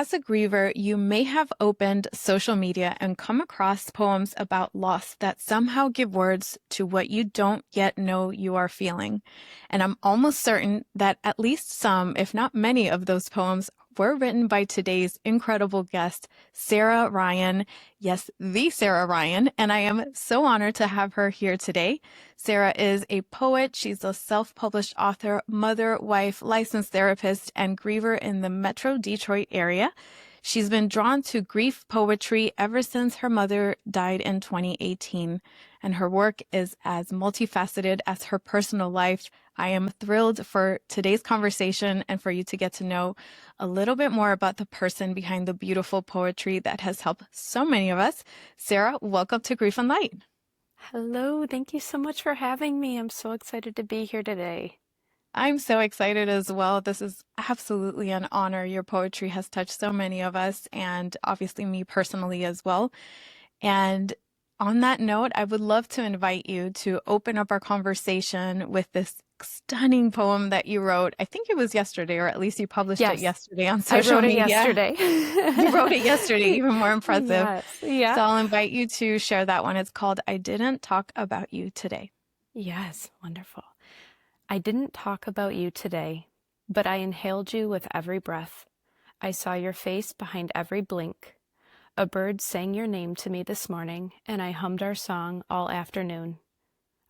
as a griever, you may have opened social media and come across poems about loss that somehow give words to what you don't yet know you are feeling. And I'm almost certain that at least some, if not many, of those poems were written by today's incredible guest, Sara Rian. Yes, the Sara Rian. And I am so honored to have her here today. Sara is a poet. She's a self-published author, mother, wife, licensed therapist, and griever in the Metro Detroit area. She's been drawn to grief poetry ever since her mother died in 2018, and her work is as multifaceted as her personal life. I am thrilled for today's conversation and for you to get to know a little bit more about the person behind the beautiful poetry that has helped so many of us. Sara, welcome to Grief and Light. Hello, thank you so much for having me. I'm so excited to be here today. I'm so excited as well. This is absolutely an honor. Your poetry has touched so many of us, and obviously me personally as well. And on that note, I would love to invite you to open up our conversation with this stunning poem that you wrote. I think it was yesterday, or at least you published it Yes, yesterday on I social wrote it media. yesterday. You wrote it yesterday, even more impressive. Yes, yeah. So I'll invite you to share that one. It's called I Didn't Talk About You Today. Yes, wonderful. I didn't talk about you today, but I inhaled you with every breath. I saw your face behind every blink. A bird sang your name to me this morning, and I hummed our song all afternoon.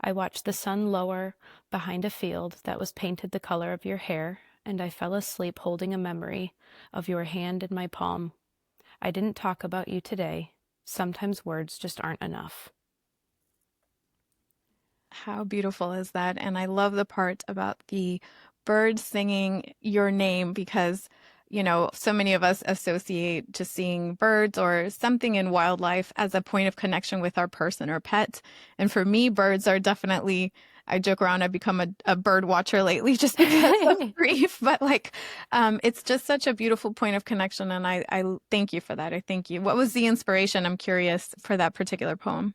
I watched the sun lower behind a field that was painted the color of your hair, and I fell asleep holding a memory of your hand in my palm. I didn't talk about you today. Sometimes words just aren't enough. How beautiful is that? And I love the part about the bird singing your name because, you know, so many of us associate just seeing birds or something in wildlife as a point of connection with our person or pet. And for me, birds are definitely, I joke around, I've become a bird watcher lately just because of grief. But it's just such a beautiful point of connection. And I thank you for that. I thank you. What was the inspiration? I'm curious for that particular poem.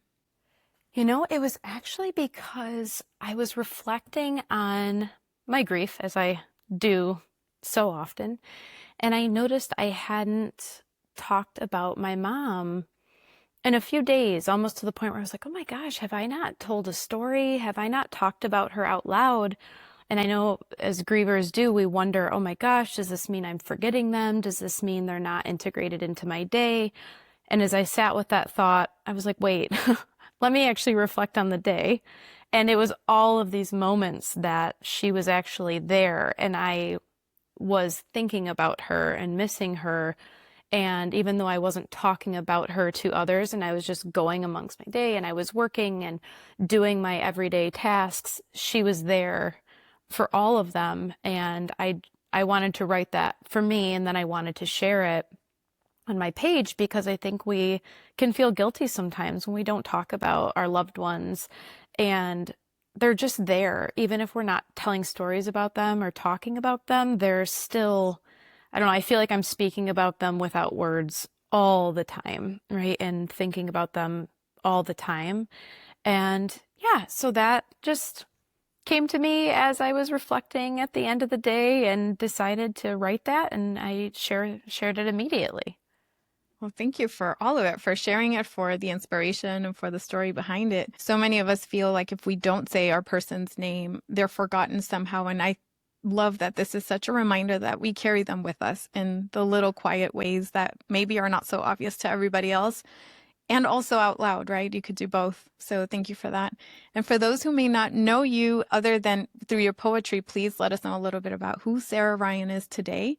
You know, it was actually because I was reflecting on my grief, as I do so often, and I noticed I hadn't talked about my mom in a few days, almost to the point where I was like, oh my gosh, have I not told a story? Have I not talked about her out loud? And I know as grievers do, we wonder, oh my gosh, does this mean I'm forgetting them? Does this mean they're not integrated into my day? And as I sat with that thought, I was like, wait, let me actually reflect on the day. And it was all of these moments that she was actually there, and I was thinking about her and missing her. And even though I wasn't talking about her to others and I was just going amongst my day and I was working and doing my everyday tasks, she was there for all of them. And I wanted to write that for me, and then I wanted to share it on my page because I think we can feel guilty sometimes when we don't talk about our loved ones, and they're just there. Even if we're not telling stories about them or talking about them, they're still, I don't know, I feel like I'm speaking about them without words all the time, right? And thinking about them all the time. And yeah, so that just came to me as I was reflecting at the end of the day and decided to write that, and I shared it immediately. Well, thank you for all of it, for sharing it, for the inspiration, and for the story behind it. So many of us feel like if we don't say our person's name, they're forgotten somehow. And I love that this is such a reminder that we carry them with us in the little quiet ways that maybe are not so obvious to everybody else, and also out loud, right? You could do both. So thank you for that. And for those who may not know you other than through your poetry, please let us know a little bit about who Sara Rian is today,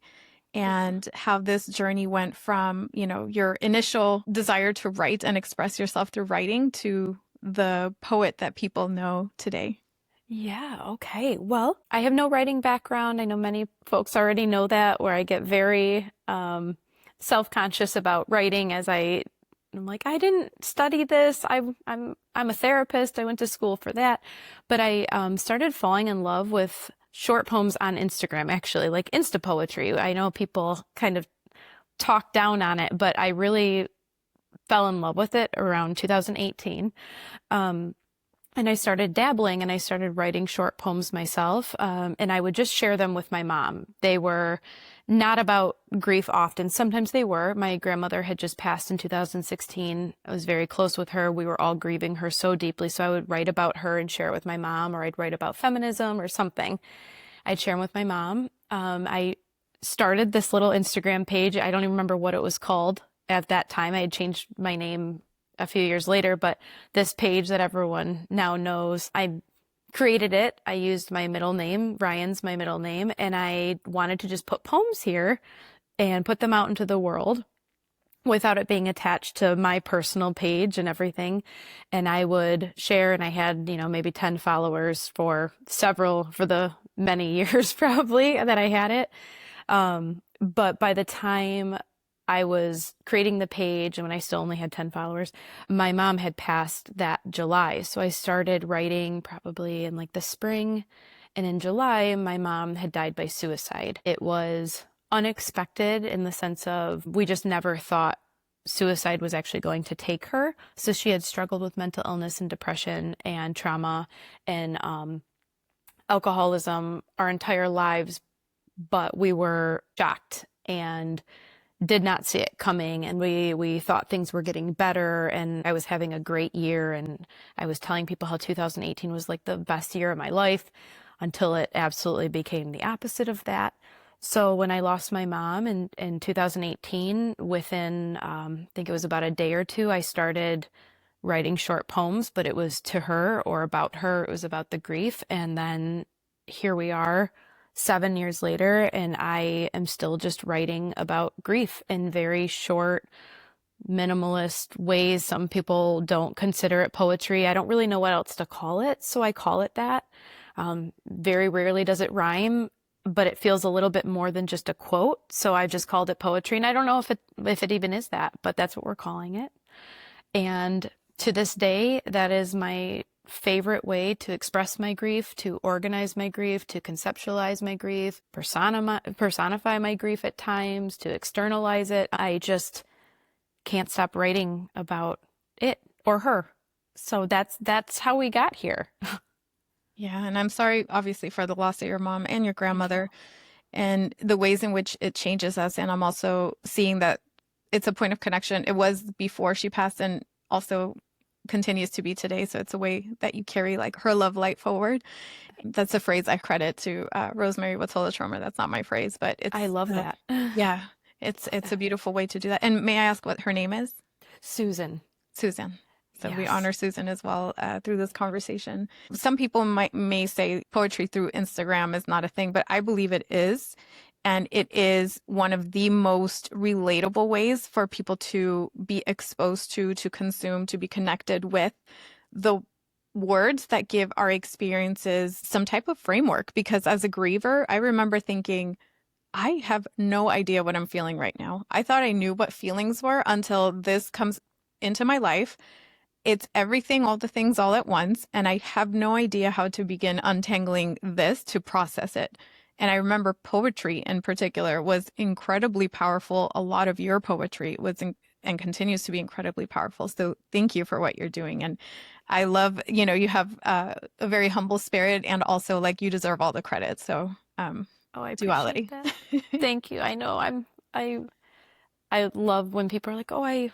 and how this journey went from, you know, your initial desire to write and express yourself through writing to the poet that people know today. Yeah, okay. Well, I have no writing background. I know many folks already know that, where I get very self-conscious about writing I'm like, I didn't study this. I'm a therapist. I went to school for that. But I started falling in love with short poems on Instagram, actually, like Insta poetry. I know people kind of talk down on it, but I really fell in love with it around 2018. And I started dabbling and I started writing short poems myself. And I would just share them with my mom. They were not about grief often. Sometimes they were. My grandmother had just passed in 2016. I was very close with her. We were all grieving her so deeply. So I would write about her and share it with my mom, or I'd write about feminism or something. I'd share them with my mom. I started this little Instagram page. I don't even remember what it was called at that time. I had changed my name a few years later, but this page that everyone now knows, I created it. I used my middle name. Ryan's my middle name, and I wanted to just put poems here and put them out into the world without it being attached to my personal page and everything. And I would share, and I had, maybe 10 followers for the many years probably that I had it. But by the time I was creating the page, and when I still only had 10 followers, my mom had passed that July. So I started writing probably in like the spring. And in July, my mom had died by suicide. It was unexpected in the sense of we just never thought suicide was actually going to take her. So she had struggled with mental illness and depression and trauma and alcoholism our entire lives, but we were shocked and did not see it coming, and we thought things were getting better, and I was having a great year, and I was telling people how 2018 was like the best year of my life until it absolutely became the opposite of that. So when I lost my mom in 2018, within I think it was about a day or two, I started writing short poems, but it was to her or about her. It was about the grief, and then here we are 7 years later, and I am still just writing about grief in very short, minimalist ways. Some people don't consider it poetry. I don't really know what else to call it, so I call it that. Very rarely does it rhyme, but it feels a little bit more than just a quote, so I just called it poetry. And I don't know if it even is that, but that's what we're calling it. And to this day, that is my favorite way to express my grief, to organize my grief, to conceptualize my grief, personify my grief at times, to externalize it. I just can't stop writing about it or her. So that's how we got here. Yeah, and I'm sorry, obviously, for the loss of your mom and your grandmother and the ways in which it changes us. And I'm also seeing that it's a point of connection. It was before she passed and also continues to be today. So it's a way that you carry like her love light forward. That's a phrase I credit to Rosemary Watola Tromer. That's not my phrase, but it's I love that. Yeah, it's a beautiful way to do that. And may I ask what her name is? Susan. Susan. So we Yes. honor Susan as well through this conversation. Some people may say poetry through Instagram is not a thing, but I believe it is. And it is one of the most relatable ways for people to be exposed to consume, to be connected with the words that give our experiences some type of framework. Because as a griever, I remember thinking, I have no idea what I'm feeling right now. I thought I knew what feelings were until this comes into my life. It's everything, all the things all at once. And I have no idea how to begin untangling this to process it. And I remember poetry in particular was incredibly powerful. A lot of your poetry was and continues to be incredibly powerful. So thank you for what you're doing. And I love, you have a very humble spirit, and also like you deserve all the credit. So Oh, I duality. appreciate that. Thank you. I know I love when people are like, "Oh,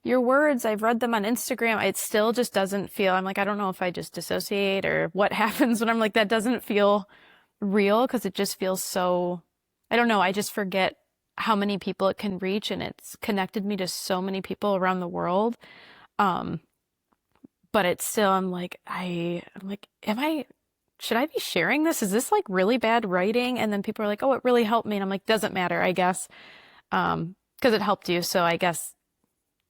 your words, I've read them on Instagram." It still just doesn't feel, I'm like, I don't know if I just dissociate or what happens when I'm like, that doesn't feel real, because it just feels so, I don't know, I just forget how many people it can reach, and it's connected me to so many people around the world. But it's still, I'm like, should I be sharing this? Is this like really bad writing? And then people are like, "Oh, it really helped me." And I'm like, doesn't matter, I guess. Because it helped you. So I guess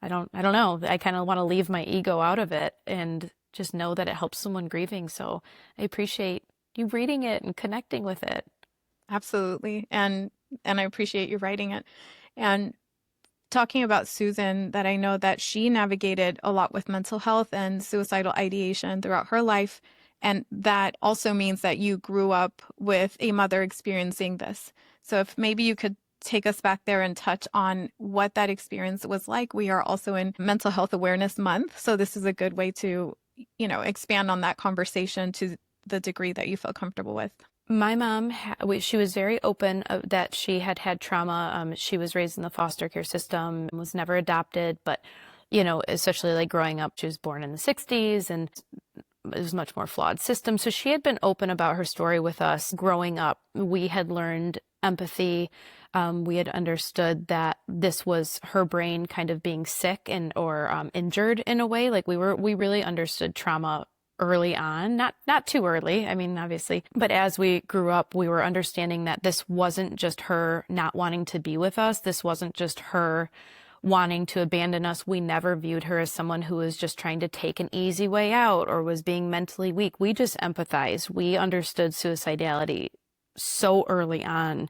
I don't know. I kind of want to leave my ego out of it and just know that it helps someone grieving. So I appreciate you reading it and connecting with it. Absolutely. And I appreciate you writing it. And talking about Susan, that I know that she navigated a lot with mental health and suicidal ideation throughout her life. And that also means that you grew up with a mother experiencing this. So if maybe you could take us back there and touch on what that experience was like. We are also in Mental Health Awareness Month. So this is a good way to, expand on that conversation to the degree that you feel comfortable with. My mom, she was very open that she had had trauma. She was raised in the foster care system, was never adopted, but, especially like growing up, she was born in the 60s and it was a much more flawed system. So she had been open about her story with us growing up. We had learned empathy. We had understood that this was her brain kind of being sick and or injured in a way. Like we really understood trauma early on, not too early. I mean, obviously, but as we grew up, we were understanding that this wasn't just her not wanting to be with us. This wasn't just her wanting to abandon us. We never viewed her as someone who was just trying to take an easy way out or was being mentally weak. We just empathized. We understood suicidality so early on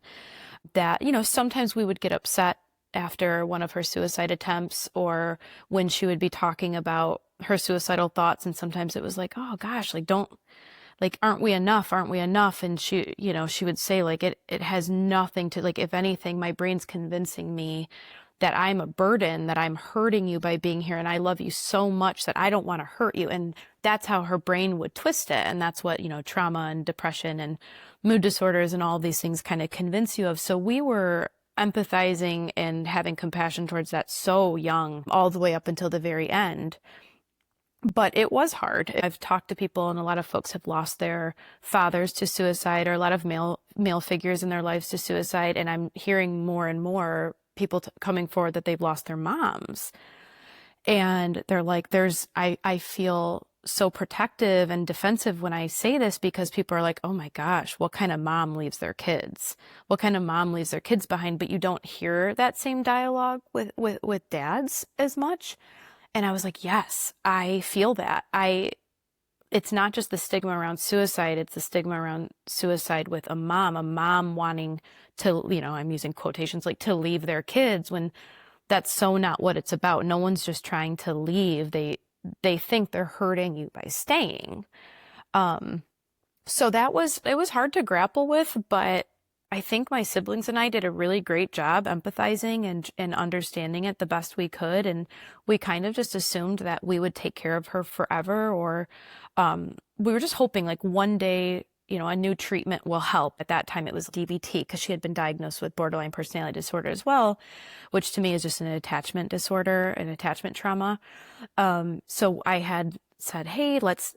that, sometimes we would get upset after one of her suicide attempts or when she would be talking about her suicidal thoughts. And sometimes it was like, oh gosh, like aren't we enough? Aren't we enough? And she would say like, it has nothing to like, if anything, my brain's convincing me that I'm a burden, that I'm hurting you by being here. And I love you so much that I don't want to hurt you. And that's how her brain would twist it. And that's what, trauma and depression and mood disorders and all these things kind of convince you of. So we were empathizing and having compassion towards that so young, all the way up until the very end. But it was hard. I've talked to people and a lot of folks have lost their fathers to suicide or a lot of male figures in their lives to suicide. And I'm hearing more and more people coming forward that they've lost their moms. And they're like, I feel so protective and defensive when I say this because people are like, oh my gosh, what kind of mom leaves their kids? What kind of mom leaves their kids behind? But you don't hear that same dialogue with dads as much. And I was like, yes, I feel that. It's not just the stigma around suicide, it's the stigma around suicide with a mom wanting to, I'm using quotations like to leave their kids when that's so not what it's about. No one's just trying to leave. They think they're hurting you by staying. So it was hard to grapple with, but I think my siblings and I did a really great job empathizing and understanding it the best we could. And we kind of just assumed that we would take care of her forever, or we were just hoping like one day, a new treatment will help. At that time, it was DBT because she had been diagnosed with borderline personality disorder as well, which to me is just an attachment disorder, an attachment trauma. So I had said, hey, let's,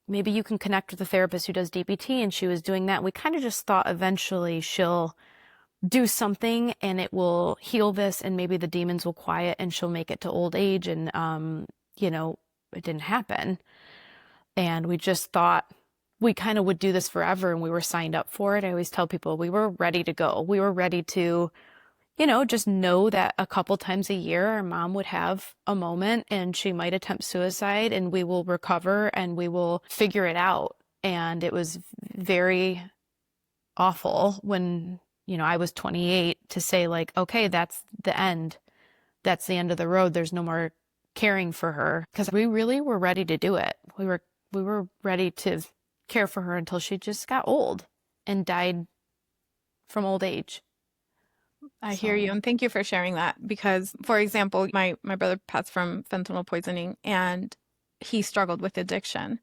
maybe you can connect with a therapist who does DBT. And she was doing that. We kind of just thought eventually she'll do something and it will heal this and maybe the demons will quiet and she'll make it to old age. And, it didn't happen. And we just thought we kind of would do this forever and we were signed up for it. I always tell people we were ready to go. We were ready to just know that a couple times a year, our mom would have a moment and she might attempt suicide and we will recover and we will figure it out. And it was very awful when, I was 28 to say like, okay, that's the end. That's the end of the road. There's no more caring for her because we really were ready to do it. We were ready to care for her until she just got old and died from old age. I hear you, and thank you for sharing that because, for example, my brother passed from fentanyl poisoning and he struggled with addiction.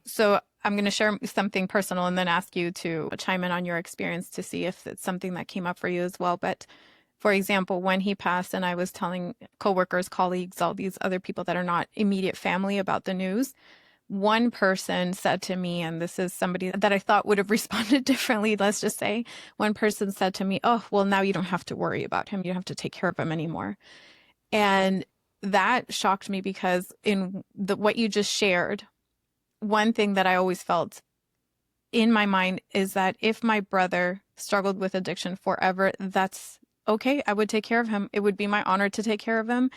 So I'm going to share something personal and then ask you to chime in on your experience to see if it's something that came up for you as well. But for example, when he passed and I was telling coworkers, colleagues, all these other people that are not immediate family about the news, one person said to me, and this is somebody that I thought would have responded differently, let's just say, one person said to me, oh, well, now you don't have to worry about him. You don't have to take care of him anymore. And that shocked me because in what you just shared, one thing that I always felt in my mind is that if my brother struggled with addiction forever, that's okay. I would take care of him. It would be my honor to take care of him.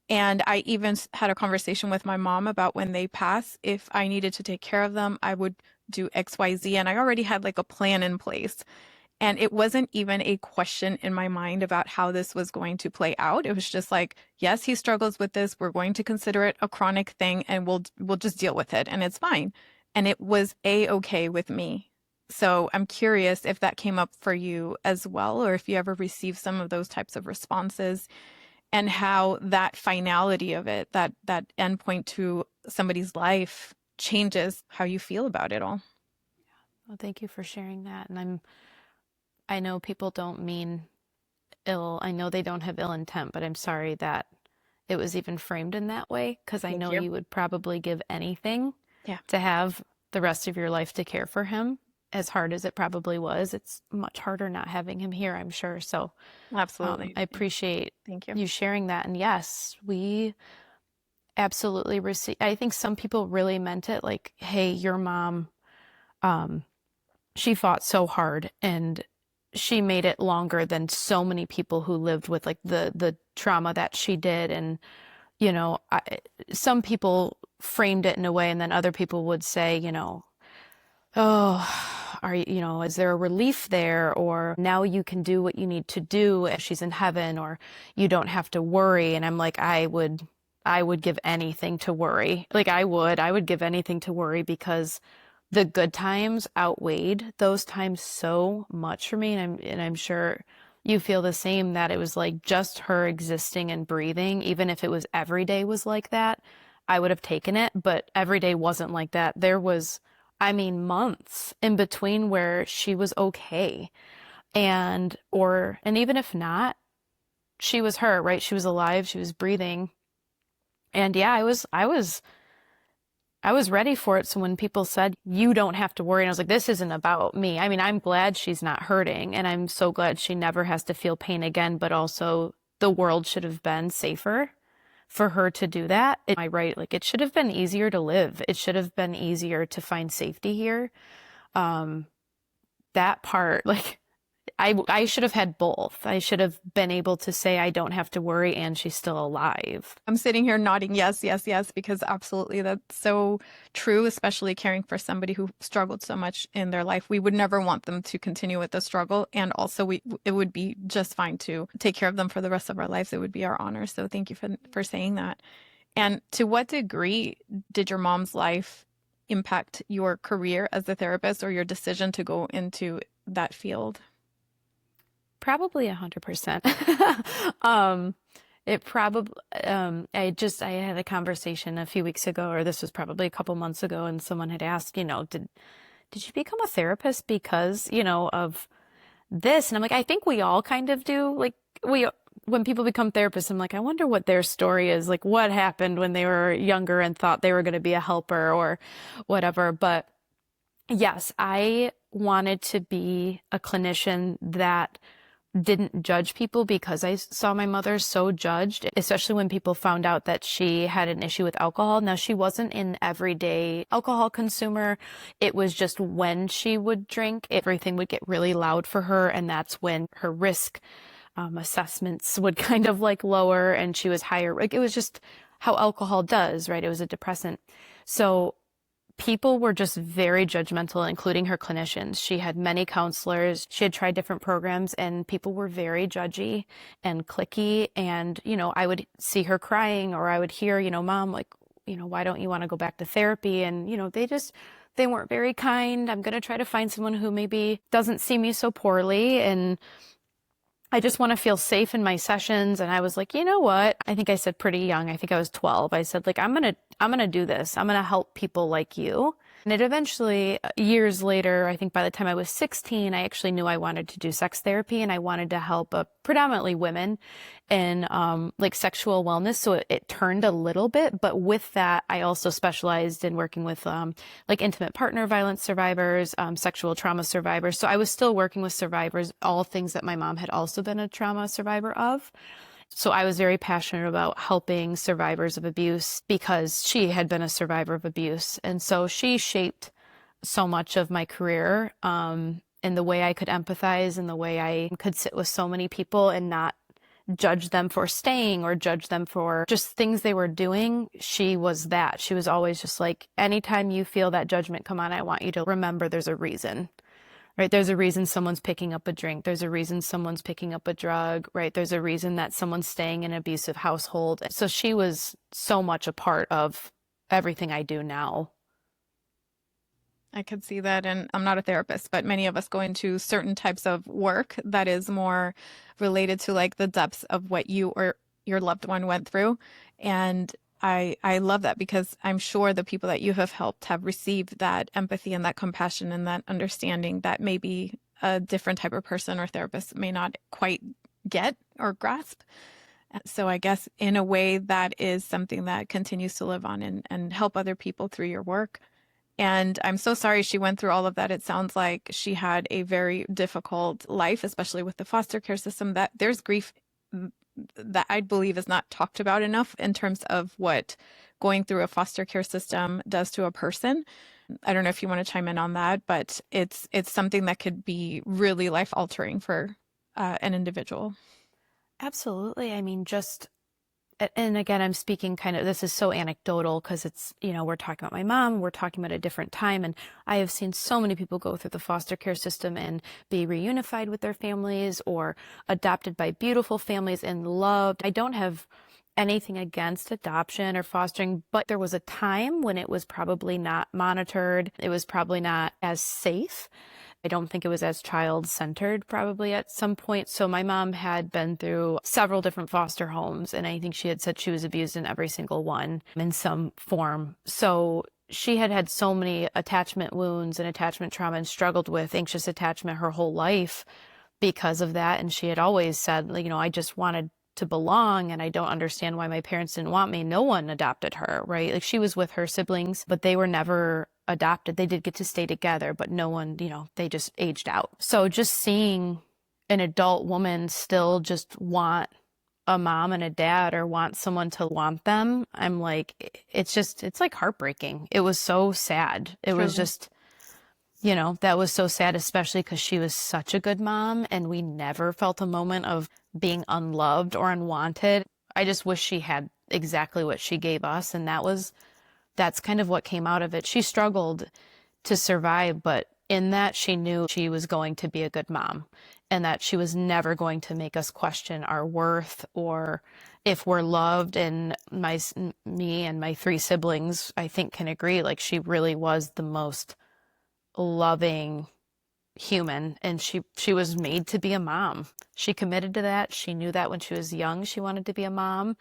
And I even had a conversation with my mom about when they pass, if I needed to take care of them, I would do X, Y, Z. And I already had like a plan in place. And it wasn't even a question in my mind about how this was going to play out. It was just like, yes, he struggles with this. We're going to consider it a chronic thing and we'll just deal with it and it's fine. And it was a-okay with me. So I'm curious if that came up for you as well, or if you ever received some of those types of responses. and how that finality of it, that endpoint to somebody's life changes how you feel about it all. Well, thank you for sharing that. And I know people don't mean ill. I know they don't have ill intent, but I'm sorry that it was even framed in that way because I Thank know you. you would probably give anything Yeah, to have the rest of your life to care for him. As hard as it probably was, it's much harder not having him here, I'm sure. So absolutely. I appreciate Thank you. you sharing that. And yes, we absolutely receive. I think some people really meant it like, hey, your mom, um, she fought so hard and she made it longer than so many people who lived with like the trauma that she did. And some people framed it in a way, and then other people would say, oh, is there a relief there? Or now you can do what you need to do if she's in heaven, or you don't have to worry. And I'm like, I would give anything to worry. Like I would give anything to worry because the good times outweighed those times so much for me. And I'm sure you feel the same, that it was like just her existing and breathing, even if it was every day was like that, I would have taken it. But every day wasn't like that. There was, I mean, months in between where she was okay. And even if not, she was her, right? She was alive, she was breathing. And yeah, I was ready for it. So when people said, you don't have to worry, and I was like, this isn't about me. I mean, I'm glad she's not hurting, and I'm so glad she never has to feel pain again, but also the world should have been safer for her to do that. Am I right? Like, it should have been easier to live. It should have been easier to find safety here. Um, that part, like, I should have had both. I should have been able to say I don't have to worry and she's still alive. I'm sitting here nodding yes, yes, yes, because absolutely that's so true, especially caring for somebody who struggled so much in their life. We would never want them to continue with the struggle. And also it would be just fine to take care of them for the rest of our lives. It would be our honor. So thank you for saying that. And to what degree did your mom's life impact your career as a therapist or your decision to go into that field? Probably 100%. Um, it probably, I had a conversation a few weeks ago, or this was probably a couple months ago, and someone had asked, did you become a therapist because, of this? And I'm like, I think we all kind of do. Like, when people become therapists, I'm like, I wonder what their story is. Like, what happened when they were younger and thought they were going to be a helper or whatever. But yes, I wanted to be a clinician that didn't judge people because I saw my mother so judged, especially when people found out that she had an issue with alcohol. Now, she wasn't an everyday alcohol consumer. It was just when she would drink, everything would get really loud for her. And that's when her risk assessments would kind of like lower and she was higher. Like, it was just how alcohol does, right? It was a depressant. So people were just very judgmental, including her clinicians. She had many counselors. She had tried different programs, and people were very judgy and cliquey. And, I would see her crying, or I would hear, mom, like, why don't you want to go back to therapy? And, they weren't very kind. I'm going to try to find someone who maybe doesn't see me so poorly. And I just want to feel safe in my sessions. And I was like, you know what? I think I said pretty young. I think I was 12. I said, like, I'm going to do this. I'm going to help people like you. And it eventually, years later, I think by the time I was 16, I actually knew I wanted to do sex therapy, and I wanted to help predominantly women in like sexual wellness. So it turned a little bit, but with that, I also specialized in working with like intimate partner violence survivors, sexual trauma survivors. So I was still working with survivors, all things that my mom had also been a trauma survivor of. So I was very passionate about helping survivors of abuse because she had been a survivor of abuse. And so she shaped so much of my career, in the way I could empathize and the way I could sit with so many people and not judge them for staying or judge them for just things they were doing. She was that. She was always just like, anytime you feel that judgment come on, I want you to remember there's a reason. Right? There's a reason someone's picking up a drink. There's a reason someone's picking up a drug, right? There's a reason that someone's staying in an abusive household. So she was so much a part of everything I do now. I could see that, and I'm not a therapist, but many of us go into certain types of work that is more related to like the depths of what you or your loved one went through. And I love that because I'm sure the people that you have helped have received that empathy and that compassion and that understanding that maybe a different type of person or therapist may not quite get or grasp. So I guess in a way that is something that continues to live on and help other people through your work. And I'm so sorry she went through all of that. It sounds like she had a very difficult life, especially with the foster care system. That there's grief that I believe is not talked about enough in terms of what going through a foster care system does to a person. I don't know if you want to chime in on that, but it's something that could be really life altering for an individual. Absolutely. I mean, just, and again, I'm speaking kind of, this is so anecdotal because it's, we're talking about my mom, we're talking about a different time. And I have seen so many people go through the foster care system and be reunified with their families or adopted by beautiful families and loved. I don't have anything against adoption or fostering, but there was a time when it was probably not monitored. It was probably not as safe. I don't think it was as child-centered probably at some point. So my mom had been through several different foster homes, and I think she had said she was abused in every single one in some form. So she had had so many attachment wounds and attachment trauma and struggled with anxious attachment her whole life because of that. And she had always said, I just wanted to belong and I don't understand why my parents didn't want me. No one adopted her, right? Like she was with her siblings, but they were never adopted. They did get to stay together, but no one, they just aged out. So just seeing an adult woman still just want a mom and a dad or want someone to want them, I'm like, it's like heartbreaking. It was so sad. It was Truly. just, that was so sad, especially because she was such a good mom and we never felt a moment of being unloved or unwanted. I just wish she had exactly what she gave us. And that's kind of what came out of it. She struggled to survive, but in that she knew she was going to be a good mom and that she was never going to make us question our worth or if we're loved. And me and my three siblings, I think can agree, like she really was the most loving human and she was made to be a mom. She committed to that. She knew that when she was young, she wanted to be a mom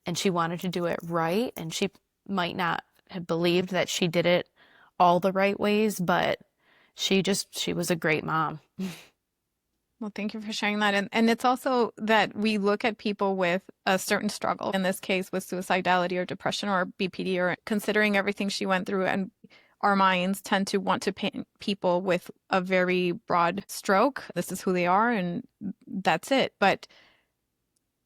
and she wanted to do it right. And she might not have believed that she did it all the right ways, but she was a great mom. Well, thank you for sharing that. And it's also that we look at people with a certain struggle, in this case with suicidality or depression or BPD, or considering everything she went through. And our minds tend to want to paint people with a very broad stroke. This is who they are, and that's it. But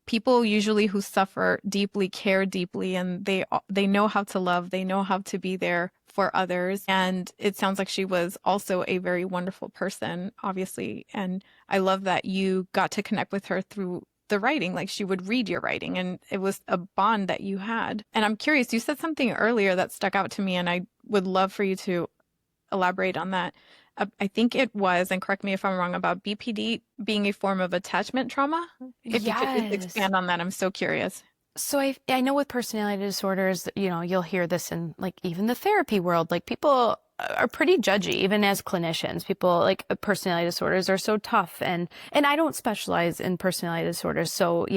people usually who suffer deeply care deeply, and they know how to love, they know how to be there for others. And it sounds like she was also a very wonderful person, obviously. And I love that you got to connect with her through the writing. Like she would read your writing and it was a bond that you had. And I'm curious, you said something earlier that stuck out to me, and I would love for you to elaborate on that. I think it was, and correct me if I'm wrong, about BPD being a form of attachment trauma. If you could just Yes. expand on that, I'm so curious. So I know with personality disorders, you'll hear this in like even the therapy world, like people are pretty judgy, even as clinicians. People like personality disorders are so tough and I don't specialize in personality disorders. So,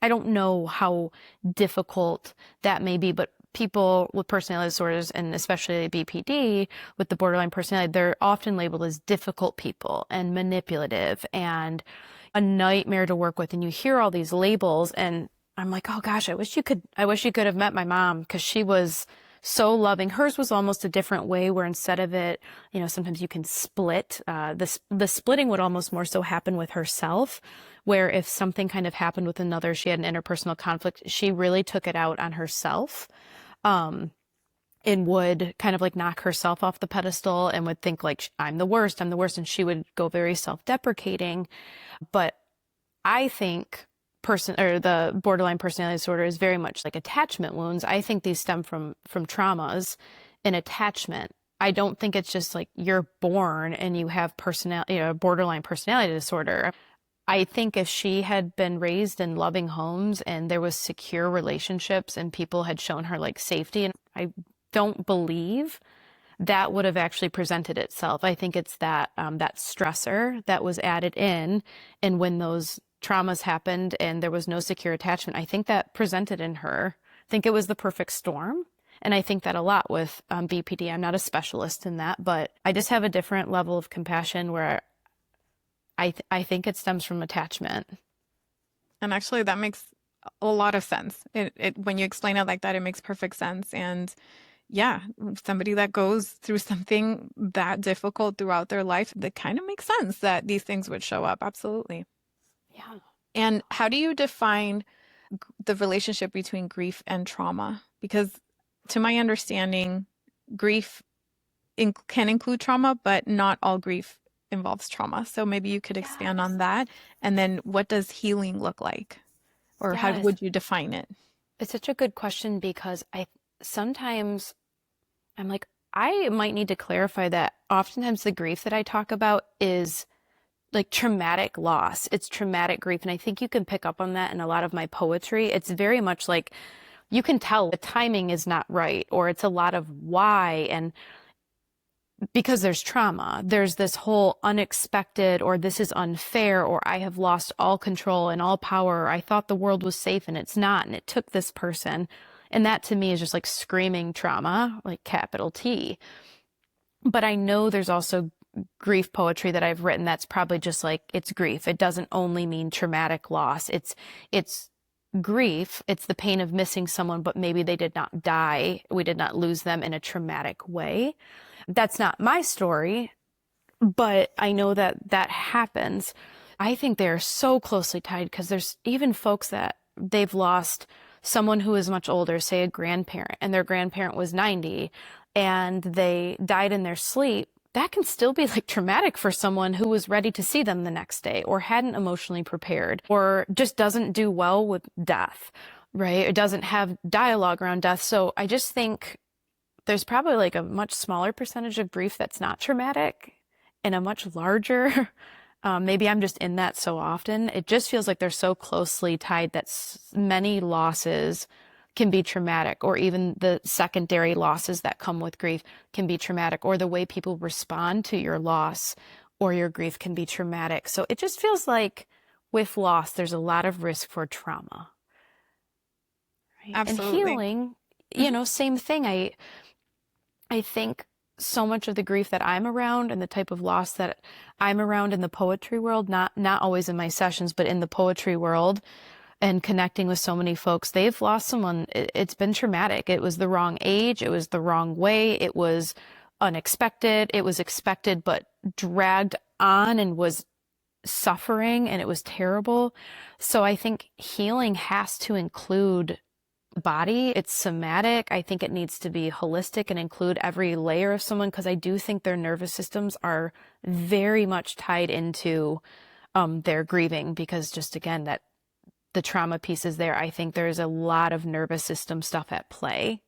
I don't know how difficult that may be, but people with personality disorders and especially BPD with the borderline personality, they're often labeled as difficult people and manipulative and a nightmare to work with. And you hear all these labels and I'm like, oh gosh, I wish you could have met my mom because she was so loving. Hers was almost a different way where instead of it, sometimes you can split. The splitting would almost more so happen with herself, where if something kind of happened with another, she had an interpersonal conflict, she really took it out on herself. And would kind of like knock herself off the pedestal and would think like, I'm the worst. And she would go very self-deprecating. But I think the borderline personality disorder is very much like attachment wounds. I think these stem from traumas and attachment. I don't think it's just like you're born and you have borderline personality disorder. I think if she had been raised in loving homes and there was secure relationships and people had shown her like safety, and I don't believe that would have actually presented itself. I think it's that stressor that was added in, and when those traumas happened and there was no secure attachment. I think that presented in her. I think it was the perfect storm. And I think that a lot with BPD. I'm not a specialist in that, but I just have a different level of compassion where I think it stems from attachment. And actually, that makes a lot of sense. When you explain it like that, it makes perfect sense. And yeah, somebody that goes through something that difficult throughout their life, that kind of makes sense that these things would show up. Absolutely. Yeah. And how do you define the relationship between grief and trauma? Because to my understanding, grief can include trauma, but not all grief involves trauma. So maybe you could expand Yes. on that. And then what does healing look like? Or how Yes. would you define it? It's such a good question because I sometimes I'm like, I might need to clarify that oftentimes the grief that I talk about is like traumatic loss. It's traumatic grief. And I think you can pick up on that in a lot of my poetry. It's very much like you can tell the timing is not right, or it's a lot of why. And because there's trauma, there's this whole unexpected, or this is unfair, or I have lost all control and all power, or I thought the world was safe and it's not, and it took this person. And that to me is just like screaming trauma, like capital T. But I know there's also grief poetry that I've written that's probably just like it's grief. It doesn't only mean traumatic loss. It's grief. It's the pain of missing someone, but maybe they did not die. We did not lose them in a traumatic way. That's not my story, but I know that that happens. I think they're so closely tied because there's even folks that they've lost someone who is much older, say a grandparent, and their grandparent was 90 and they died in their sleep. That can still be like traumatic for someone who was ready to see them the next day or hadn't emotionally prepared or just doesn't do well with death, right? It doesn't have dialogue around death. So I just think there's probably like a much smaller percentage of grief that's not traumatic and a much larger, maybe I'm just in that so often. It just feels like they're so closely tied that many losses can be traumatic, or even the secondary losses that come with grief can be traumatic, or the way people respond to your loss or your grief can be traumatic. So it just feels like with loss, there's a lot of risk for trauma. Right? And Absolutely. healing, same thing. I think so much of the grief that I'm around and the type of loss that I'm around in the poetry world, not always in my sessions, but in the poetry world and connecting with so many folks, they've lost someone. It's been traumatic. It was the wrong age. It was the wrong way. It was unexpected. It was expected, but dragged on and was suffering, and it was terrible. So I think healing has to include body. It's somatic. I think it needs to be holistic and include every layer of someone, because I do think their nervous systems are very much tied into their grieving, because just again, that the trauma piece is there. I think there's a lot of nervous system stuff at play.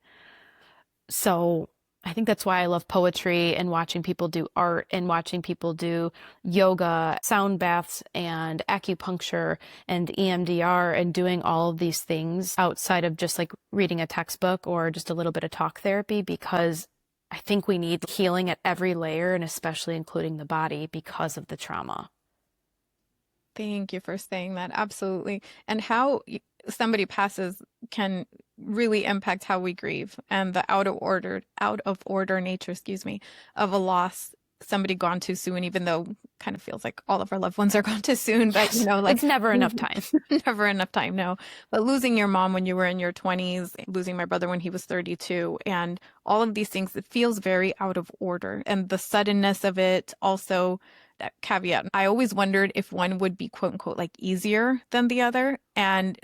So I think that's why I love poetry and watching people do art and watching people do yoga, sound baths, and acupuncture and EMDR, and doing all of these things outside of just like reading a textbook or just a little bit of talk therapy, because I think we need healing at every layer, and especially including the body because of the trauma. Thank you for saying that. Absolutely. And how somebody passes can really impact how we grieve, and the out of order nature, excuse me, of a loss, somebody gone too soon, even though kind of feels like all of our loved ones are gone too soon, but Yes, like it's never enough time. never enough time, no. But losing your mom when you were in your 20s, losing my brother when he was 32, and all of these things, it feels very out of order. And the suddenness of it also, that caveat. I always wondered if one would be quote unquote like easier than the other. And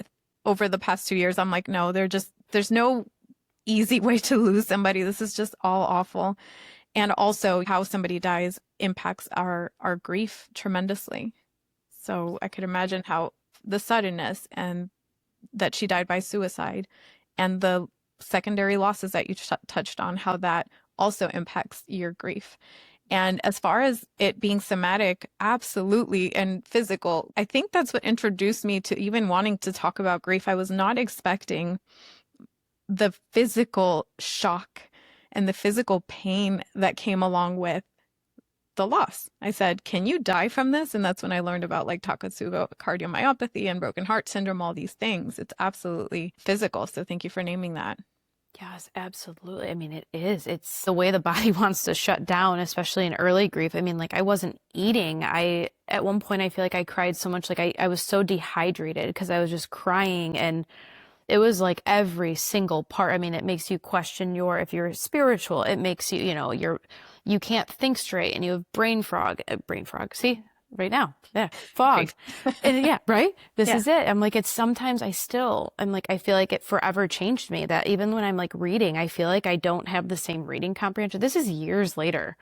over the past 2 years, I'm like, no, there's no easy way to lose somebody. This is just all awful. And also how somebody dies impacts our grief tremendously. So I could imagine how the suddenness, and that she died by suicide, and the secondary losses that you touched on, how that also impacts your grief. And as far as it being somatic, absolutely, and physical, I think that's what introduced me to even wanting to talk about grief. I was not expecting the physical shock and the physical pain that came along with the loss. I said, can you die from this? And that's when I learned about like Takotsubo cardiomyopathy and broken heart syndrome, all these things. It's absolutely physical. So thank you for naming that. Yes, absolutely. I mean, it is. It's the way the body wants to shut down, especially in early grief. I mean, like I wasn't eating. At one point, I feel like I cried so much, like I was so dehydrated because I was just crying. And it was like every single part. I mean, it makes you question if you're spiritual, it makes you, you can't think straight and you have brain frog. See, right now, yeah, fog. Grief. And yeah, right? This Yeah. is it. I'm like, it's sometimes I'm like, I feel like it forever changed me that even when I'm like reading, I feel like I don't have the same reading comprehension. This is years later.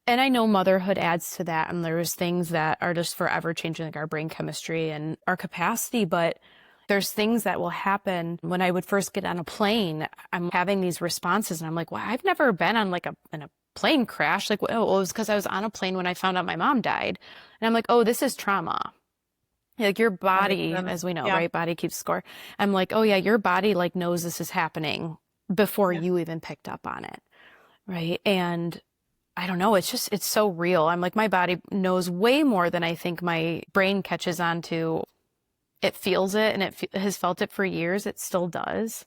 And I know motherhood adds to that. And there's things that are just forever changing, like our brain chemistry and our capacity. But there's things that will happen when I would first get on a plane. I'm having these responses and I'm like, well, I've never been on like in a plane crash. Like, oh, well, it was because I was on a plane when I found out my mom died. And I'm like, oh, this is trauma. Like your That makes body, sense. as we know, Yeah. right? Body keeps score. I'm like, oh yeah, your body like knows this is happening before Yeah. you even picked up on it. Right. And I don't know. It's so real. I'm like, my body knows way more than I think my brain catches on to. It feels it and has felt it for years. It still does.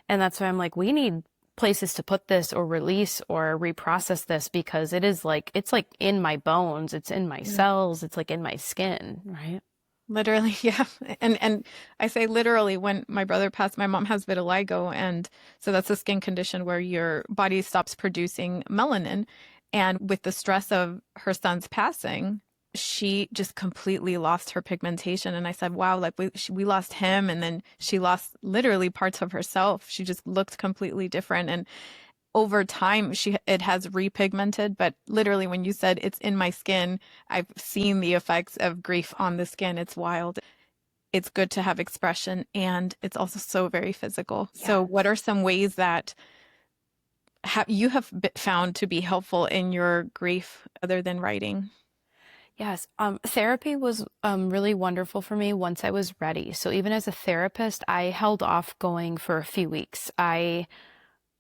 And that's why I'm like, we need places to put this or release or reprocess this because it's like in my bones. It's in my Yeah. cells. It's like in my skin. Right. Literally, yeah. And I say literally when my brother passed, my mom has vitiligo, and so that's a skin condition where your body stops producing melanin. And with the stress of her son's passing, she just completely lost her pigmentation. And I said, wow, like we lost him, and then she lost literally parts of herself. She just looked completely different. And over time it has repigmented, but literally when you said it's in my skin, I've seen the effects of grief on the skin. It's wild. It's good to have expression, and it's also so very physical. So Yeah. what are some ways that you have found to be helpful in your grief other than writing? Yes. Therapy was really wonderful for me once I was ready. So even as a therapist, I held off going for a few weeks.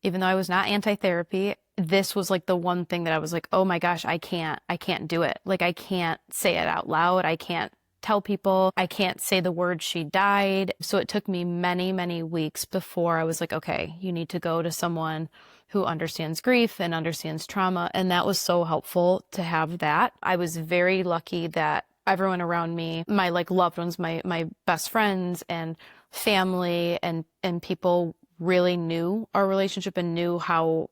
Even though I was not anti-therapy, this was like the one thing that I was like, oh my gosh, I can't do it. Like I can't say it out loud. I can't tell people. I can't say the word she died. So it took me many, many weeks before I was like, okay, you need to go to someone who understands grief and understands trauma. And that was so helpful to have that. I was very lucky that everyone around me, my like loved ones, my best friends and family and people really knew our relationship and knew how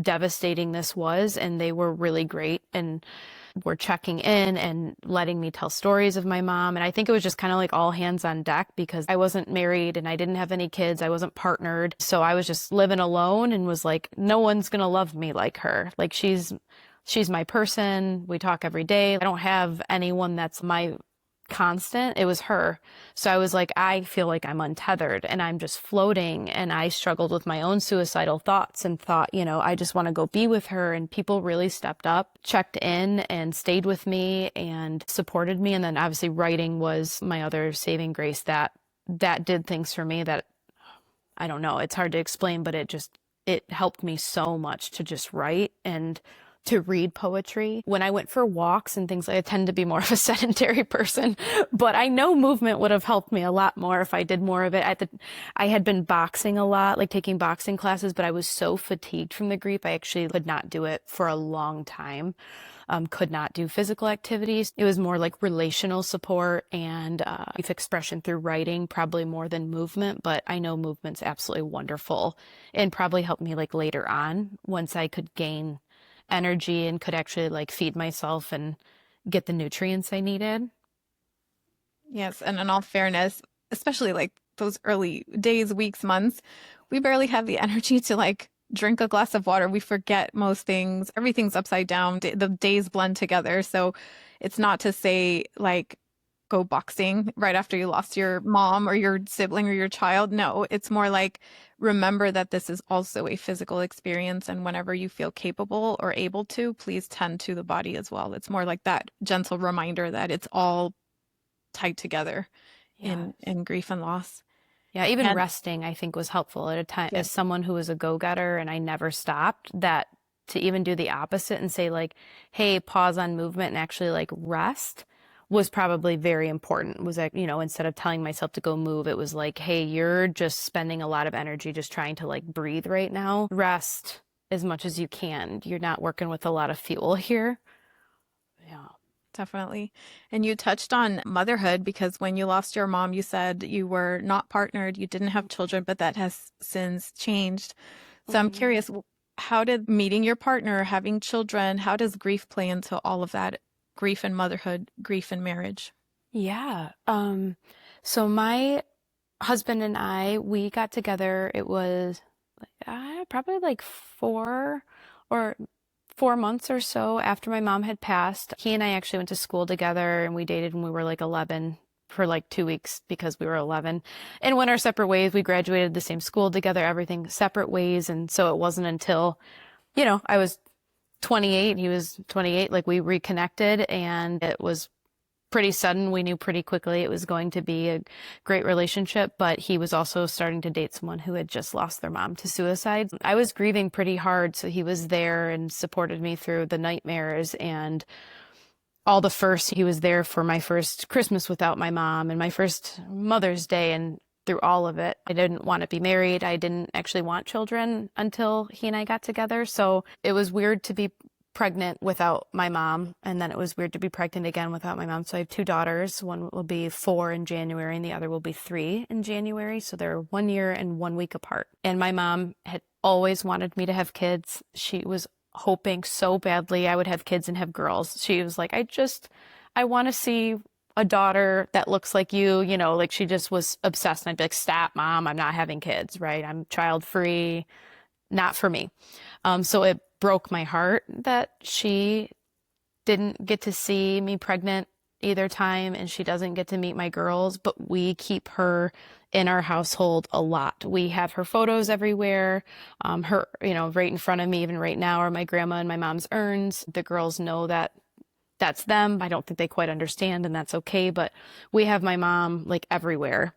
devastating this was, and they were really great and were checking in and letting me tell stories of my mom. And I think it was just kind of like all hands on deck because I wasn't married and I didn't have any kids. I wasn't partnered. So I was just living alone and was like, no one's going to love me like her. Like she's my person. We talk every day. I don't have anyone that's my constant. It was her. So I was like, I feel like I'm untethered and I'm just floating. And I struggled with my own suicidal thoughts and thought, I just want to go be with her. And people really stepped up, checked in and stayed with me and supported me. And then obviously writing was my other saving grace that did things for me that I don't know. It's hard to explain, but it helped me so much to just write and to read poetry. When I went for walks and things, I tend to be more of a sedentary person, but I know movement would have helped me a lot more if I did more of it. I had been boxing a lot, like taking boxing classes, but I was so fatigued from the grief. I actually could not do it for a long time. Could not do physical activities. It was more like relational support and grief expression through writing, probably more than movement, but I know movement's absolutely wonderful and probably helped me like later on once I could gain energy and could actually like feed myself and get the nutrients I needed. Yes, and in all fairness, especially like those early days, weeks, months, we barely have the energy to like drink a glass of water. We forget most things. Everything's upside down. The days blend together. So it's not to say like go boxing right after you lost your mom or your sibling or your child. No, it's more like remember that this is also a physical experience. And whenever you feel capable or able to, please tend to the body as well. It's more like that gentle reminder that it's all tied together Yeah. in grief and loss. Yeah, even And resting I think was helpful at a time yes, as someone who was a go-getter and I never stopped. That to even do the opposite and say like, hey, pause on movement and actually like rest was probably very important. Was that, instead of telling myself to go move, it was like, hey, you're just spending a lot of energy just trying to like breathe right now. Rest as much as you can. You're not working with a lot of fuel here. Yeah. Definitely. And you touched on motherhood because when you lost your mom, you said you were not partnered, you didn't have children, but that has since changed. So I'm Mhm. curious, how did meeting your partner, having children, how does grief play into all of that? Grief in motherhood, grief in marriage. Yeah. So my husband and I, we got together. It was probably like 4 months or so after my mom had passed. He and I actually went to school together and we dated when we were like 11 for like 2 weeks because we were 11 and went our separate ways. We graduated the same school together, everything separate ways. And so it wasn't until, I was 28, he was 28, like we reconnected and it was pretty sudden. We knew pretty quickly it was going to be a great relationship, but he was also starting to date someone who had just lost their mom to suicide. I was grieving pretty hard, so he was there and supported me through the nightmares and all the first. He was there for my first Christmas without my mom and my first Mother's Day, and through all of it. I didn't want to be married. I didn't actually want children until he and I got together. So it was weird to be pregnant without my mom. And then it was weird to be pregnant again without my mom. So I have two daughters. One will be 4 in January and the other will be 3 in January. So they're 1 year and 1 week apart. And my mom had always wanted me to have kids. She was hoping so badly I would have kids and have girls. She was like, I want to see a daughter that looks like you, like she just was obsessed. And I'd be like, stop, mom, I'm not having kids, right? I'm child free, not for me. So it broke my heart that she didn't get to see me pregnant either time and she doesn't get to meet my girls, but we keep her in our household a lot. We have her photos everywhere. Her, right in front of me, even right now, are my grandma and my mom's urns. The girls know that that's them. I don't think they quite understand, and that's okay. But we have my mom like everywhere.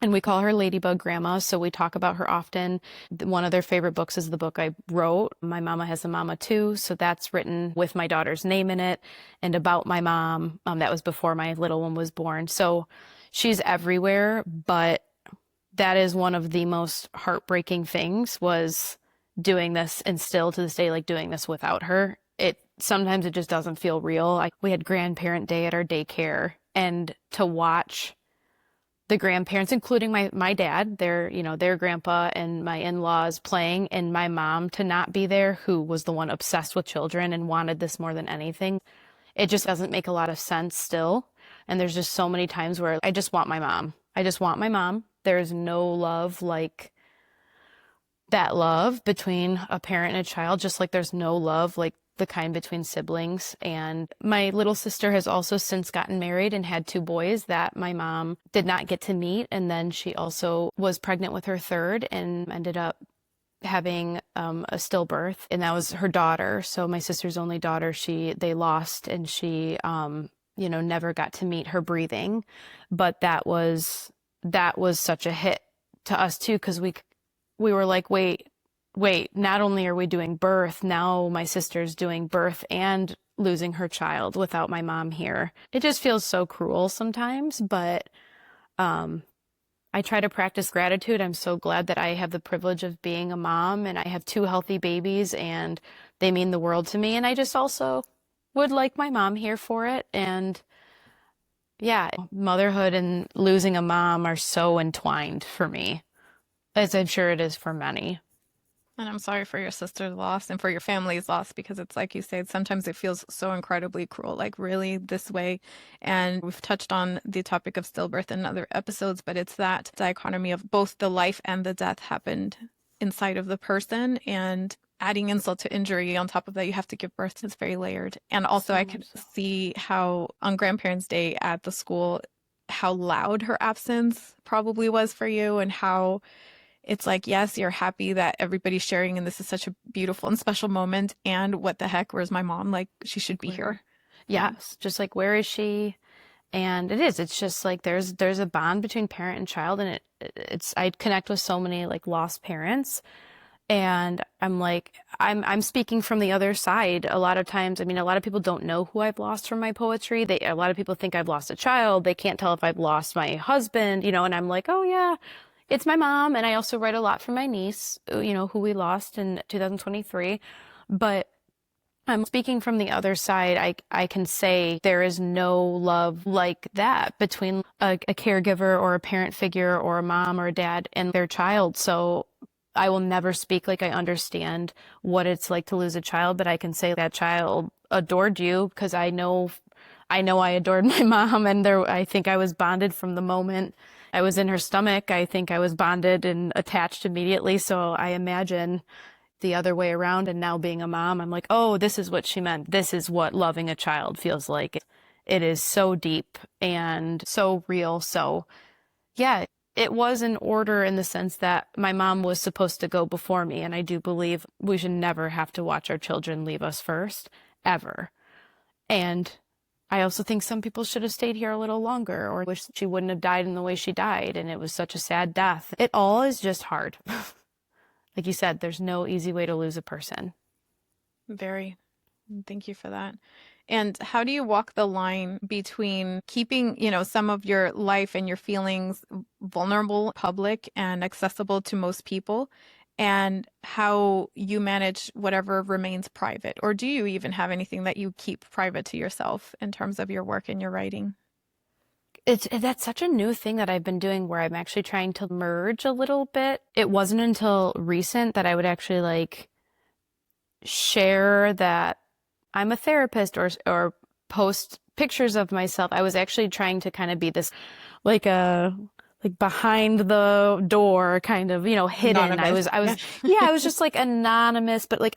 And we call her Ladybug Grandma, so we talk about her often. One of their favorite books is the book I wrote. My mama has a mama too, so that's written with my daughter's name in it and about my mom. That was before my little one was born. So she's everywhere, but that is one of the most heartbreaking things was doing this and still to this day, like doing this without her. Sometimes it just doesn't feel real. We had grandparent day at our daycare and to watch the grandparents, including my dad, their grandpa and my in-laws playing, and my mom to not be there, who was the one obsessed with children and wanted this more than anything. It just doesn't make a lot of sense still. And there's just so many times where I just want my mom. I just want my mom. There's no love like that love between a parent and a child, just like there's no love like the kind between siblings. And my little sister has also since gotten married and had 2 boys that my mom did not get to meet. And then she also was pregnant with her third and ended up having a stillbirth, and that was her daughter. So my sister's only daughter, they lost, and she never got to meet her breathing. But that was such a hit to us too, because we were like, wait, not only are we doing birth, now my sister's doing birth and losing her child without my mom here. It just feels so cruel sometimes, but I try to practice gratitude. I'm so glad that I have the privilege of being a mom and I have 2 healthy babies and they mean the world to me. And I just also would like my mom here for it. And yeah, motherhood and losing a mom are so entwined for me, as I'm sure it is for many. And I'm sorry for your sister's loss and for your family's loss because it's like you said, sometimes it feels so incredibly cruel, like really this way. And we've touched on the topic of stillbirth in other episodes, but it's that dichotomy of both the life and the death happened inside of the person, and adding insult to injury on top of that, you have to give birth. It's very layered. And also So I much could so. see how on Grandparents' Day at the school, how loud her absence probably was for you, and how it's like, yes, you're happy that everybody's sharing and this is such a beautiful and special moment. And what the heck, where's my mom? Like, she should be Where? here. Yeah. Yes, just like where is she? And it's just like there's a bond between parent and child, and it's I connect with so many like lost parents, And I'm like, I'm speaking from the other side a lot of times. I mean, a lot of people don't know who I've lost from my poetry. A lot of people think I've lost a child. They can't tell if I've lost my husband, and I'm like, oh yeah, it's my mom. And I also write a lot for my niece, who we lost in 2023. But I'm speaking from the other side. I can say there is no love like that between a caregiver or a parent figure or a mom or a dad and their child. So I will never speak like I understand what it's like to lose a child, but I can say that child adored you because I adored my mom, and I think I was bonded from the moment I was in her stomach. I think I was bonded and attached immediately. So I imagine the other way around. And now being a mom, I'm like, oh, this is what she meant. This is what loving a child feels like. It is so deep and so real. So yeah, it was an order in the sense that my mom was supposed to go before me. And I do believe we should never have to watch our children leave us first, ever. And I also think some people should have stayed here a little longer or wish she wouldn't have died in the way she died. And it was such a sad death. It all is just hard. Like you said, there's no easy way to lose a person. Very. Thank you for that. And how do you walk the line between keeping, some of your life and your feelings vulnerable, public, and accessible to most people, and how you manage whatever remains private? Or do you even have anything that you keep private to yourself in terms of your work and your writing? That's such a new thing that I've been doing where I'm actually trying to merge a little bit. It wasn't until recent that I would actually like share that I'm a therapist or post pictures of myself. I was actually trying to kind of be this like a like behind the door kind of, hidden. I Anonymous. was I Yeah. was yeah, I was just like anonymous, but like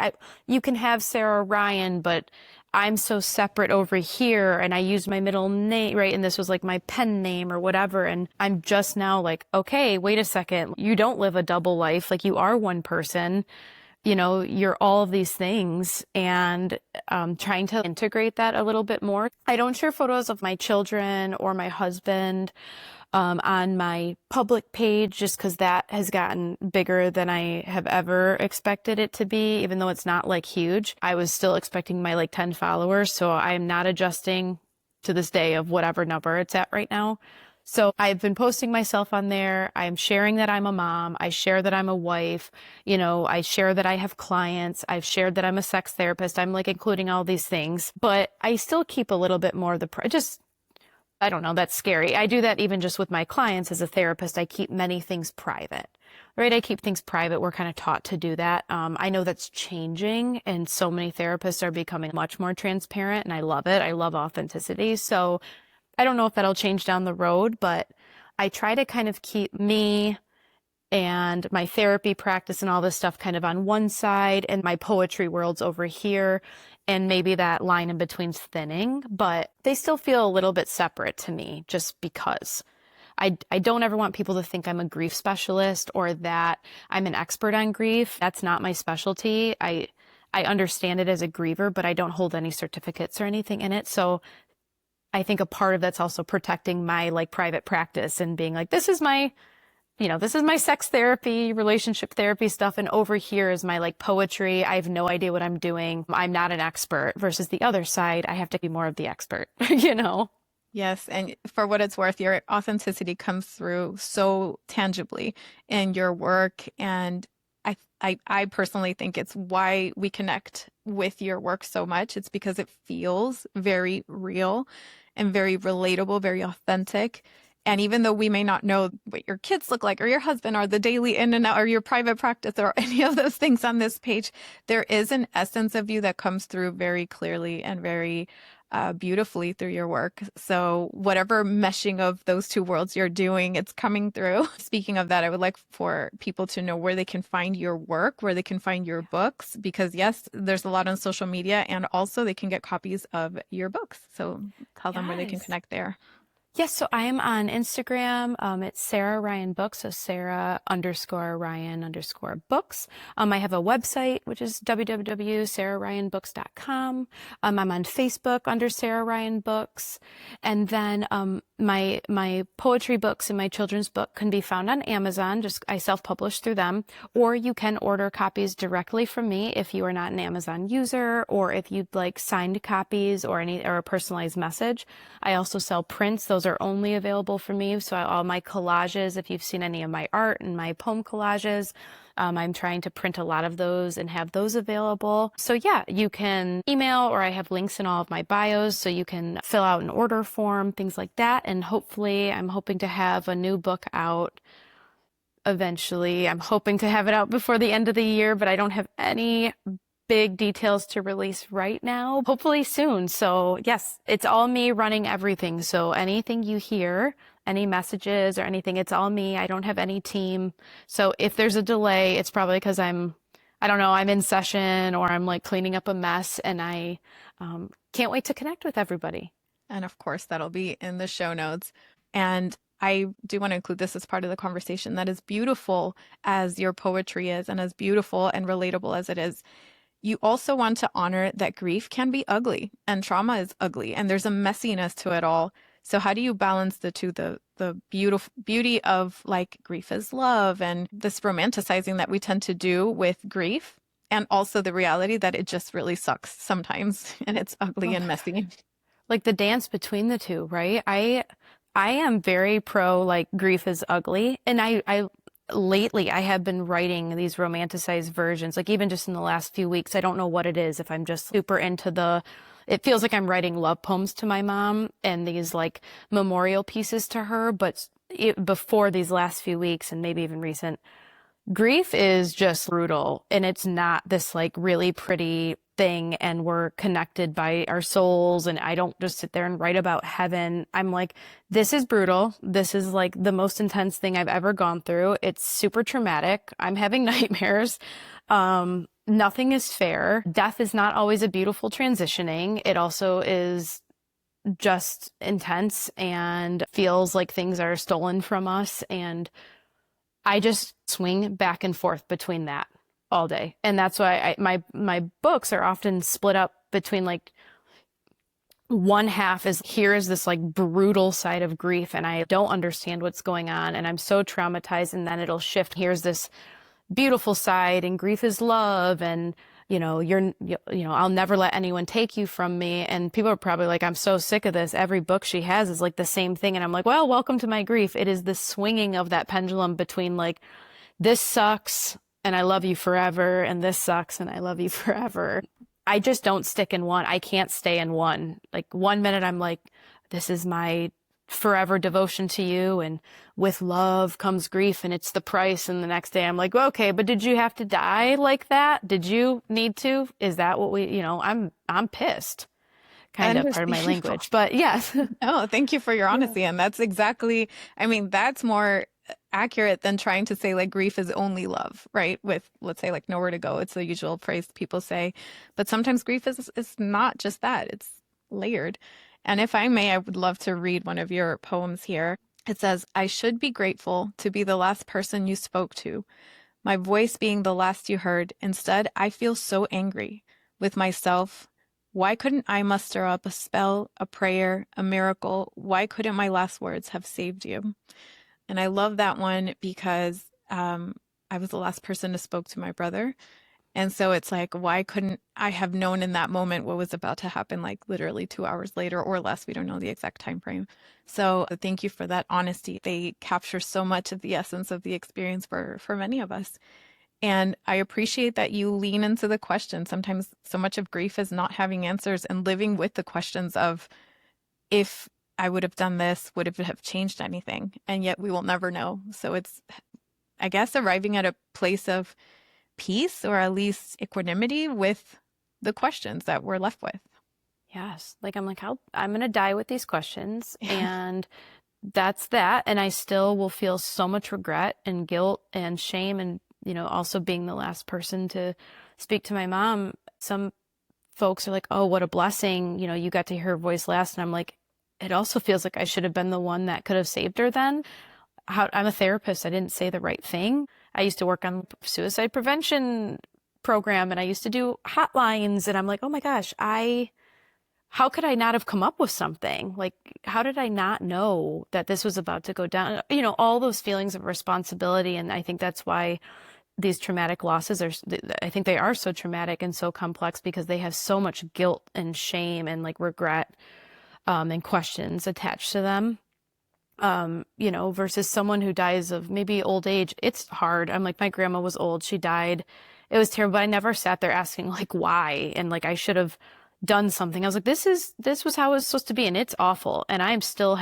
you can have Sara Rian, but I'm so separate over here and I use my middle name, right? And this was like my pen name or whatever. And I'm just now like, okay, wait a second. You don't live a double life. Like you are one person. You're all of these things, and trying to integrate that a little bit more. I don't share photos of my children or my husband on my public page just because that has gotten bigger than I have ever expected it to be, even though it's not like huge. I was still expecting my like 10 followers, so I am not adjusting to this day of whatever number it's at right now. So I've been posting myself on there. I'm sharing that I'm a mom. I share that I'm a wife. I share that I have clients. I've shared that I'm a sex therapist. I'm like including all these things, but I still keep a little bit more of the, just, I don't know, that's scary. I do that even just with my clients as a therapist. I keep many things private, right? I keep things private. We're kind of taught to do that. I know that's changing, and so many therapists are becoming much more transparent, and I love it. I love authenticity. So I don't know if that'll change down the road, but I try to kind of keep me and my therapy practice and all this stuff kind of on one side and my poetry world's over here. And maybe that line in between's thinning, but they still feel a little bit separate to me just because. I don't ever want people to think I'm a grief specialist or that I'm an expert on grief. That's not my specialty. I understand it as a griever, but I don't hold any certificates or anything in it. So I think a part of that's also protecting my like private practice and being like, this is my sex therapy, relationship therapy stuff. And over here is my like poetry. I have no idea what I'm doing. I'm not an expert versus the other side. I have to be more of the expert, Yes, and for what it's worth, your authenticity comes through so tangibly in your work, and I personally think it's why we connect with your work so much. It's because it feels very real and very relatable, very authentic. And even though we may not know what your kids look like or your husband or the daily in and out or your private practice or any of those things on this page, there is an essence of you that comes through very clearly and very beautifully through your work. So whatever meshing of those two worlds you're doing, it's coming through. Speaking of that, I would like for people to know where they can find your work, where they can find your books, because yes, there's a lot on social media, and also they can get copies of your books. So tell them where they can Yes. connect there. Yes, so I am on Instagram. It's Sara Rian Books, so Sara_Rian_books. I have a website, which is www.sararyanbooks.com. I'm on Facebook under Sara Rian Books. And then my poetry books and my children's book can be found on Amazon. Just I self-publish through them. Or you can order copies directly from me if you are not an Amazon user, or if you'd like signed copies or a personalized message. I also sell prints. Those are only available for me. So all my collages, if you've seen any of my art and my poem collages, I'm trying to print a lot of those and have those available. So yeah, you can email, or I have links in all of my bios so you can fill out an order form, things like that. And hopefully I'm hoping to have a new book out eventually. I'm hoping to have it out before the end of the year, but I don't have any big details to release right now. Hopefully soon. So yes, it's all me running everything. So anything you hear, any messages or anything, it's all me. I don't have any team. So if there's a delay, it's probably because I don't know, I'm in session or I'm like cleaning up a mess, and I can't wait to connect with everybody. And of course, that'll be in the show notes. And I do want to include this as part of the conversation, that as beautiful as your poetry is, and as beautiful and relatable as it is, you also want to honor that grief can be ugly and trauma is ugly and there's a messiness to it all. So how do you balance the two, the beautiful beauty of like grief is love and this romanticizing that we tend to do with grief, and also the reality that it just really sucks sometimes and it's ugly Oh, and messy. like the dance between the two, right? I am very pro like grief is ugly, and I lately I have been writing these romanticized versions, like even just in the last few weeks. I don't know what it is, if I'm just super into it feels like I'm writing love poems to my mom and these like memorial pieces to her, but before these last few weeks and maybe even recent, grief is just brutal, and it's not this like really pretty thing, and we're connected by our souls, and I don't just sit there and write about heaven. I'm like, this is brutal. This is like the most intense thing I've ever gone through. It's super traumatic. I'm having nightmares. Nothing is fair. Death is not always a beautiful transitioning. It also is just intense and feels like things are stolen from us, and I just swing back and forth between that all day. And that's why my books are often split up between like one half is here is this like brutal side of grief and I don't understand what's going on and I'm so traumatized, and then it'll shift. Here's this beautiful side and grief is love, and I'll never let anyone take you from me. And people are probably like, I'm so sick of this. Every book she has is like the same thing. And I'm like, well, welcome to my grief. It is the swinging of that pendulum between like, this sucks and I love you forever, and this sucks and I love you forever. I just don't stick in one. I can't stay in one. Like one minute I'm like, this is my forever devotion to you, and with love comes grief and it's the price. And the next day I'm like, well, okay, but did you have to die like that? Did you need to? Is that what I'm pissed. Kind of part of my Understandable. language, but yes. Oh, thank you for your Yeah. honesty. And that's exactly, I mean, that's more accurate than trying to say like grief is only love, right? With, let's say, like nowhere to go. It's the usual phrase people say. But sometimes grief is not just that, it's layered. And if I may, I would love to read one of your poems here. It says, I should be grateful to be the last person you spoke to, my voice being the last you heard. Instead, I feel so angry with myself. Why couldn't I muster up a spell, a prayer, a miracle? Why couldn't my last words have saved you? And I love that one because I was the last person to spoke to my brother. And so it's like, why couldn't I have known in that moment what was about to happen, like literally 2 hours later or less? We don't know the exact time frame. So thank you for that honesty. They capture so much of the essence of the experience for many of us. And I appreciate that you lean into the question. Sometimes so much of grief is not having answers and living with the questions of, if I would have done this, would it have changed anything? And yet we will never know. So it's, I guess, arriving at a place of peace, or at least equanimity with the questions that we're left with. Yes. Like I'm like, I'm going to die with these questions, Yeah. and that's that. And I still will feel so much regret and guilt and shame, and, also being the last person to speak to my mom. Some folks are like, oh, what a blessing. You got to hear her voice last. And I'm like, it also feels like I should have been the one that could have saved her then. I'm a therapist. I didn't say the right thing. I used to work on suicide prevention program and I used to do hotlines and I'm like, oh my gosh, how could I not have come up with something? Like, how did I not know that this was about to go down? All those feelings of responsibility. And I think that's why these traumatic losses I think they are so traumatic and so complex because they have so much guilt and shame and like regret, and questions attached to them. Versus someone who dies of maybe old age. It's hard. I'm like, my grandma was old. She died. It was terrible. But I never sat there asking like why. And like, I should have done something. I was like, this was how it was supposed to be. And it's awful. And I'm still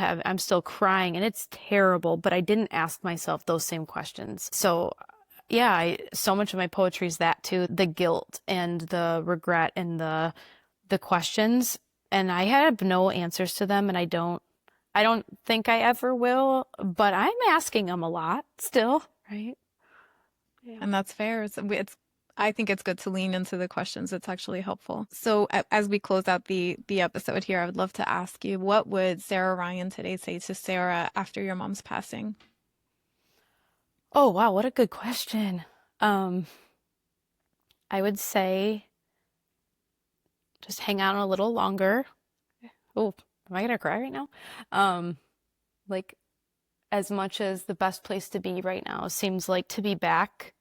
crying and it's terrible, but I didn't ask myself those same questions. So yeah, so much of my poetry is that too, the guilt and the regret and the questions. And I have no answers to them. And I don't think I ever will, but I'm asking them a lot still, right? Yeah. And that's fair. I think it's good to lean into the questions. It's actually helpful. So as we close out the episode here, I would love to ask you, what would Sara Rian today say to Sara after your mom's passing? Oh, wow, what a good question. I would say just hang out a little longer. Oh, am I gonna cry right now? Like as much as the best place to be right now seems like to be back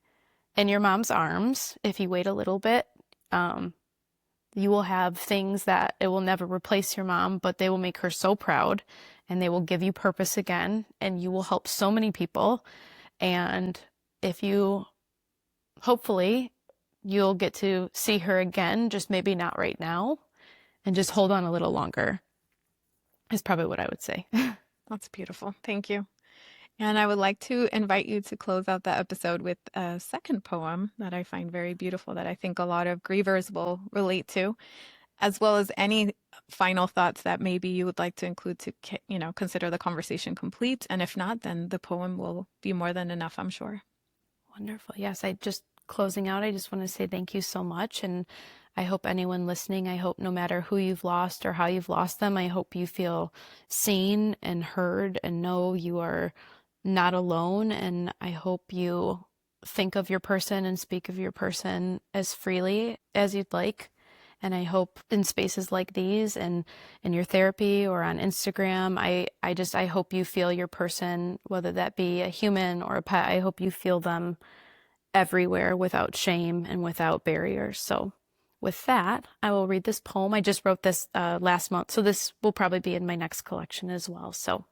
in your mom's arms, if you wait a little bit, you will have things that it will never replace your mom, but they will make her so proud and they will give you purpose again and you will help so many people. And if you, hopefully, you'll get to see her again, just maybe not right now, and just hold on a little longer, is probably what I would say. That's beautiful. Thank you. And I would like to invite you to close out the episode with a second poem that I find very beautiful that I think a lot of grievers will relate to, as well as any final thoughts that maybe you would like to include to, consider the conversation complete. And if not, then the poem will be more than enough, I'm sure. Wonderful. Yes, closing out, I just want to say thank you so much. And I hope anyone listening, I hope no matter who you've lost or how you've lost them, I hope you feel seen and heard and know you are not alone. And I hope you think of your person and speak of your person as freely as you'd like. And I hope in spaces like these and in your therapy or on Instagram, I hope you feel your person, whether that be a human or a pet. I hope you feel them everywhere without shame and without barriers. So with that, I will read this poem. I just wrote this last month, so this will probably be in my next collection as well. So,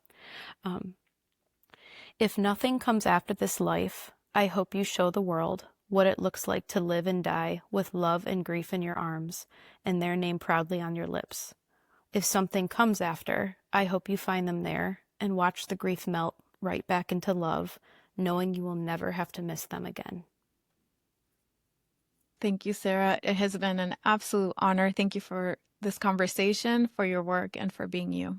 if nothing comes after this life, I hope you show the world what it looks like to live and die with love and grief in your arms and their name proudly on your lips. If something comes after, I hope you find them there and watch the grief melt right back into love, knowing you will never have to miss them again. Thank you, Sara. It has been an absolute honor. Thank you for this conversation, for your work, and for being you.